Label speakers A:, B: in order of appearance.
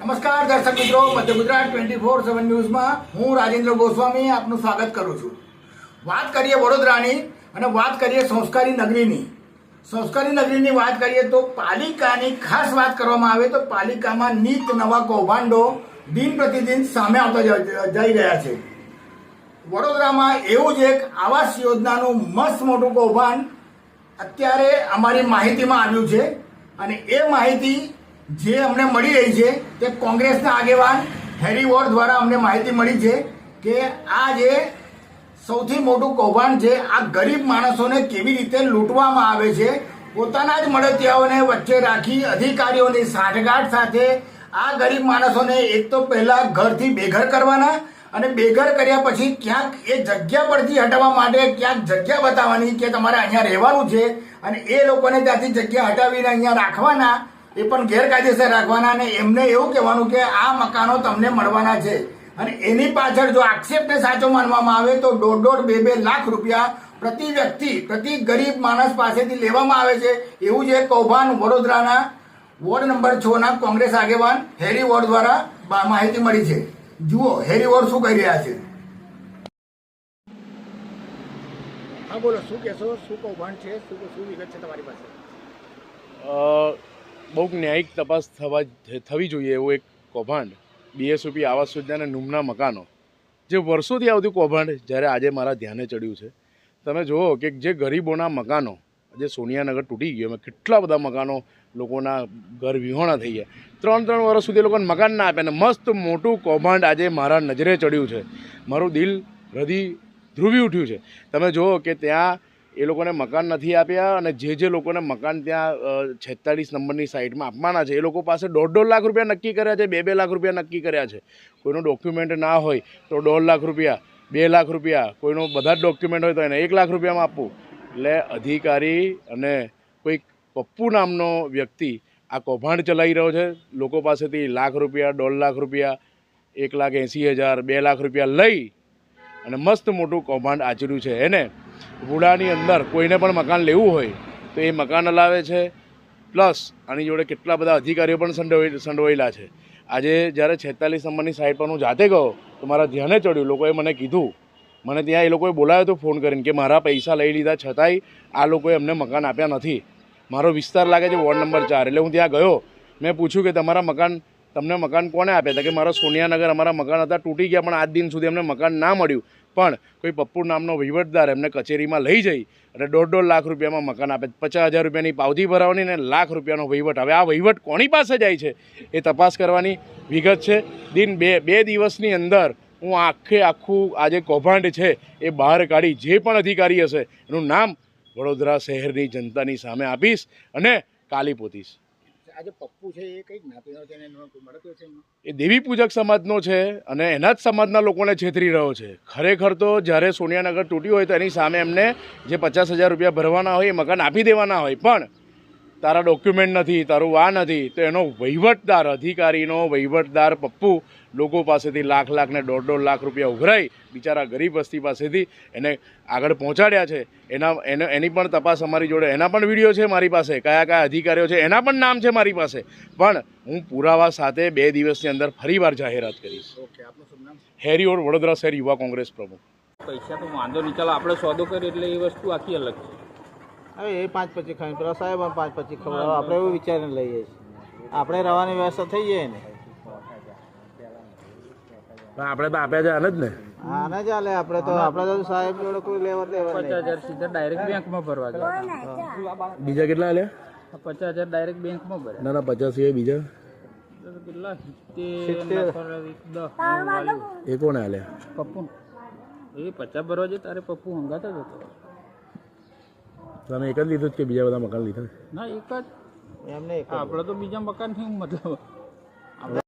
A: નમસ્કાર દર્શક મિત્રો, મધ્ય ગુજરાત 24/7 ન્યૂઝમાં હું રાજેન્દ્ર ગોસ્વામી આપનું સ્વાગત કરું છું। વાત કરીએ વડોદરાની અને વાત કરીએ સંસ્કારી નગરીની। સંસ્કારી નગરીની વાત કરીએ તો પાલિકાની ખાસ વાત કરવામાં આવે તો પાલિકામાં નીત નવા કૌભાંડો દિન પ્રતિદિન સામે આવતા જઈ રહ્યા છે। વડોદરામાં એવું જ એક આવાસ યોજનાનું મસ્ત મોટું કૌભાંડ અત્યારે અમારી માહિતીમાં આવ્યું છે અને એ માહિતી જે અમને મળી રહી છે તે કોંગ્રેસના આગેવાન હેરી વોર્ડ દ્વારા અમને માહિતી મળી છે કે આ જે સૌથી મોટું કૌભાંડ છે આ ગરીબ માણસોને કેવી રીતે લૂંટવામાં આવે છે। પોતાના જ મળતિયાઓને વચ્ચે રાખી અધિકારીઓની સાંઠગાંઠ સાથે આ ગરીબ માણસોને એક તો પહેલા ઘરથી બેઘર કરવાના અને બેઘર કર્યા પછી ક્યાંક એ જગ્યા પરથી હટાવવા માટે ક્યાંક જગ્યા બતાવવાની કે તમારે અહીંયા રહેવાનું છે અને એ લોકોને ત્યાંથી જગ્યા હટાવીને અહીંયા રાખવાના, એ પણ ગેરકાયદેસર રાખવાના અને એમને એવું કહેવાનું કે આ મકાનો તમને મળવાના છે અને એની પાછળ જો આક્ષેપને સાચો માનવામાં આવે તો 1.5-2 લાખ રૂપિયા પ્રતિ વ્યક્તિ પ્રતિ ગરીબ માણસ પાસેથી લેવામાં આવે છે। એવું જ એક કૌભાંડ વડોદરાના વોર્ડ નંબર 6 ના કોંગ્રેસ આગેવાન હેરી વોર્ડ દ્વારા માહિતી મળી છે। જુઓ હેરી વોર્ડ શું કહી રહ્યા છે। હા બોલો, શું કહેશો? શું કૌભાંડ છે? શું વિગત છે તમારી પાસે?
B: બહુ ન્યાયિક તપાસ થવી જોઈએ એવું એક કૌભાંડ બીએસઓપી આવાસ યોજનાના નૂમના મકાનો, જે વર્ષોથી આવતું કૌભાંડ જ્યારે આજે મારા ધ્યાને ચડ્યું છે। તમે જુઓ કે જે ગરીબોના મકાનો, જે સોનિયાનગર તૂટી ગયો, એમાં કેટલા બધા મકાનો લોકોના ઘર વિહોણા થઈ ગયા, 3 વર્ષ સુધી લોકોને મકાન ના આપ્યા અને મસ્ત મોટું કૌભાંડ આજે મારા નજરે ચડ્યું છે। મારું દિલ હૃદય ધ્રુવી ઉઠ્યું છે। તમે જુઓ કે ત્યાં એ લોકોને મકાન નથી આપ્યા અને જે લોકોને મકાન ત્યાં 46 નંબરની સાઇટમાં આપવાના છે એ લોકો પાસે 1.5 લાખ રૂપિયા નક્કી કર્યા છે, 2 લાખ રૂપિયા નક્કી કર્યા છે। કોઈનો ડોક્યુમેન્ટ ના હોય તો 1.5 લાખ રૂપિયા, 2 લાખ રૂપિયા, કોઈનો બધા જ ડોક્યુમેન્ટ હોય તો એને 1 લાખ રૂપિયામાં આપવું। એટલે અધિકારી અને કોઈક પપ્પુ નામનો વ્યક્તિ આ કૌભાંડ ચલાવી રહ્યો છે। લોકો પાસેથી લાખ રૂપિયા, 1.5 લાખ રૂપિયા, 1,80,000, 2 લાખ રૂપિયા લઈ અને મસ્ત મોટું કૌભાંડ આચર્યું છે। એને વુડાની અંદર કોઈને પણ મકાન લેવું હોય તો એ મકાન હલાવે છે, પ્લસ આની જોડે કેટલા બધા અધિકારીઓ પણ સંડોવાયેલા છે। આજે જ્યારે 46 નંબરની સાઇટ પર હું જાતે ગયો તો મારા ધ્યાને ચડ્યું, લોકોએ મને કીધું, મને ત્યાં એ લોકોએ બોલાવ્યો હતો ફોન કરીને કે મારા પૈસા લઈ લીધા છતાંય આ લોકોએ અમને મકાન આપ્યા નથી। મારો વિસ્તાર લાગે છે વોર્ડ નંબર 4, એટલે હું ત્યાં ગયો, મેં પૂછ્યું કે તમને મકાન કોને આપ્યા હતા? કે મારા સોનિયાનગર અમારા મકાન હતા, તૂટી ગયા, પણ આજ દિન સુધી અમને મકાન ના મળ્યું। પણ કોઈ પપ્પુ નામનો વહીવટદાર એમને કચેરીમાં લઈ જઈ અને 1.5 લાખ રૂપિયામાં મકાન આપે, 50,000 રૂપિયાની પાવતી ભરાવાની ને લાખ રૂપિયાનો વહીવટ। હવે આ વહીવટ કોની પાસે જાય છે એ તપાસ કરવાની વિગત છે। દિન બે દિવસની અંદર હું આખું આ જે કૌભાંડ છે એ બહાર કાઢી જે પણ અધિકારી હશે એનું નામ વડોદરા શહેરની જનતાની સામે આપીશ અને કાલી પોતીશ।
A: આજે પપ્પુ છે એ કઈ જ્ઞાતિનો છે અને એનો કોઈ મળતો છે?
B: એ દેવી પૂજક સમાજનો છે અને એના જ સમાજના લોકોને છેતરી રહ્યો છે। ખરેખર તો જ્યારે સોનિયાનગર તૂટ્યું હોય તો એની સામે એમને જે 50,000 રૂપિયા ભરવાના હોય એ મકાન આપી દેવાના હોય, પણ તારા ડોક્યુમેન્ટ નથી, તારું આ નથી, તો એનો વહીવટદાર, અધિકારીનો વહીવટદાર પપ્પુ લોકો પાસેથી લાખ ને 1.5 લાખ રૂપિયા ઉઘરાઈ બિચારા ગરીબ વસ્તી પાસેથી એને આગળ પહોંચાડ્યા છે। એની પણ તપાસ અમારી જોડે, એના પણ વિડીયો છે મારી પાસે, કયા અધિકારીઓ છે એના પણ નામ છે મારી પાસે, પણ હું પુરાવા સાથે 2 દિવસની અંદર ફરીવાર જાહેરાત કરીશ।
A: ઓકે, આપનું શુભ નામ?
B: હેરી વોર્ડ, વડોદરા શહેર યુવા કોંગ્રેસ પ્રમુખ।
C: પૈસા તો વાંધો નહીં, ચાલો આપણે સોદો કરીએ એટલે એ વસ્તુ આખી અલગ છે।
D: હવે એ 5-25 ખાઈ પેલા સાહેબ 5-25 ખબર, આપણે એવું વિચારીને લઈએ છીએ, આપણે રહેવાની વ્યવસ્થા થઈ જાય ને,
B: આપણે તો આપ્યા છે આને જ ને,
D: આને ચાલે, આપણે તો સાહેબ જોડે કોઈ લેવા દેવા
C: 50,000 સીધા ડાયરેક્ટ બેંકમાં ભરવા જાય।
B: બીજા કેટલા આલ્યા?
C: 50,000 ડાયરેક્ટ બેંકમાં ભરે।
B: ના 50 છે બીજા
C: કેટલા? 10
B: એ કોને આલ્યા?
C: પપ્પુ એ 50 ભરવા જાય તારે પપ્પુ હંગાત જ હતો।
B: તમે એક જ લીધું કે બીજા બધા મકાન લીધા?
C: ના એક જ,
D: એમને
C: આપણે તો બીજા મકાનથી મતલબ